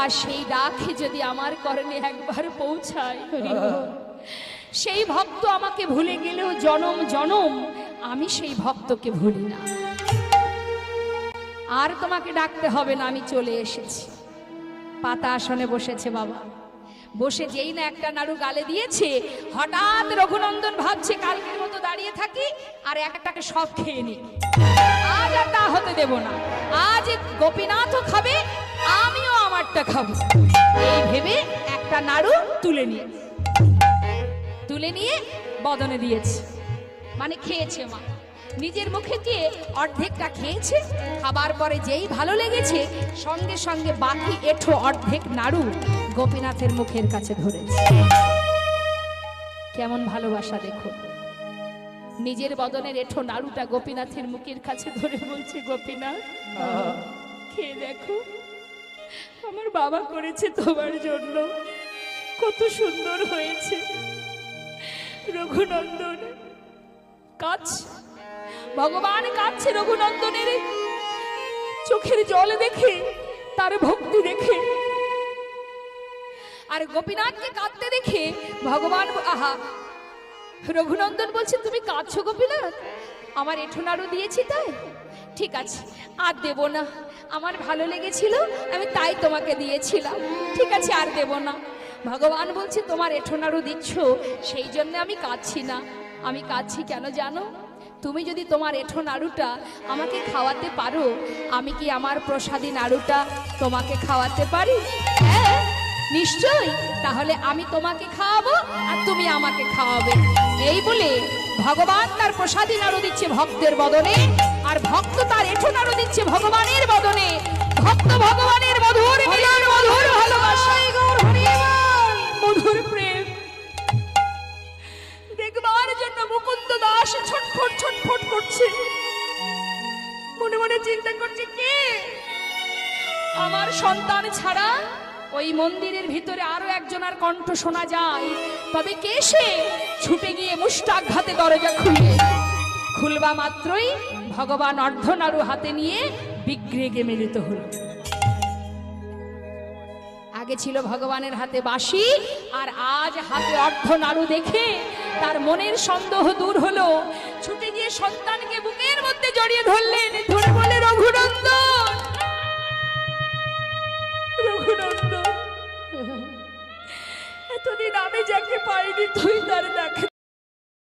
আর সেই ডাকে যদি আমার কর্ণে একবার পৌঁছায়, সেই ভক্ত আমাকে ভুলে গেলেও জনম জনম আমি সেই ভক্তকে ভুলি না। আর তোমাকে ডাকতে হবে না, আমি চলে এসেছি। পাতা আসনে বসেছে বাবা, বসে যেই না একটা নাড়ু গালে দিয়েছে, হঠাৎ রঘুনন্দন ভাবছে কালকের মতো দাঁড়িয়ে থাকি আর একটাকে সব খেয়ে নি, আজ আর তা হতে দেব না। আজ গোপীনাথও খাবে, আমিও আমারটা খাবো। এই ভেবে একটা নাড়ু তুলে নিয়ে বদনে দিয়েছে, মানে খেয়েছে মা। নিজের মুখে দিয়ে অর্ধেকটা খেয়েছে, খাবার পরে যেই ভালো লেগেছে সঙ্গে সঙ্গে বাকি এঠো অর্ধেক নাড়ু গোপীনাথের মুখের কাছে ধরেছে। কেমন ভালোবাসা দেখো, নিজের বদনের এঠো নাড়ুটা গোপীনাথের মুখের কাছে ধরে বলছে, গোপীনাথ খেয়ে দেখো, আমার বাবা করেছে তোমার জন্য, কত সুন্দর হয়েছে। রঘুনন্দন কাঁদছে, ভগবান কাঁদছে রঘুনন্দনের চোখের জল দেখে, তার ভক্তি দেখে। আর গোপীনাথকে কাঁদতে দেখে ভগবান, আহা, রঘুনন্দন বলছে তুমি কাঁদছো গোপীনাথ? আমার এঠো নাড়ু দিয়েছি তাই? ঠিক আছে, আর দেব না, আমার ভালো লেগেছিল আমি তাই তোমাকে দিয়েছিলাম, ঠিক আছে আর দেব না। ভগবান বলছে তোমার এঠো নাড়ু দিচ্ছ সেই জন্য আমি কাঁদছি না। আমি কাঁদছি কেন জানো? তুমি যদি তোমার এঠো নাড়ুটা আমাকে খাওয়াতে পারো, আমি কি আমার প্রসাদী নাড়ুটা তোমাকে খাওয়াতে পারি? হ্যাঁ নিশ্চয়ই, তাহলে আমি তোমাকে খাওয়াবো আর তুমি আমাকে খাওয়াবে। এই বলে ভগবান তার প্রসাদী নাড়ু দিচ্ছে ভক্তের বদনে, আর ভক্ত তার এঠো নাড়ু দিচ্ছে ভগবানের বদনে। ভক্ত ভগবানের মধুর মিলন, মধুর ভালোবাসা, মধুর প্রেম দেখবার জন্য মুকুন্দ দাস ছটফট ছটফট করছে, মনে মনে চিন্তা করছে, কে আমার সন্তান ছাড়া ওই মন্দিরের ভিতরে আরো একজনের কণ্ঠ শোনা যায়, তবে কে সে? ছুটে গিয়ে মুষ্টাঘাতে দরজা খুলবা মাত্রই ভগবান অর্ধনাড়ু হাতে নিয়ে বিগ্রহে মিলিত হল। আগে ছিল ভগবানের হাতে বাঁশি, আর আজ হাতে অর্ধনাড়ু দেখে তার মনের সন্দেহ দূর হলো। ছুটে গিয়ে সন্তানকে বুকের মধ্যে জড়িয়ে ধরলেন, ধরে বলে, রঘুনন্দন, রঘুনন্দন, এতদিন আমি যাকে পাইনি তুই তার দেখা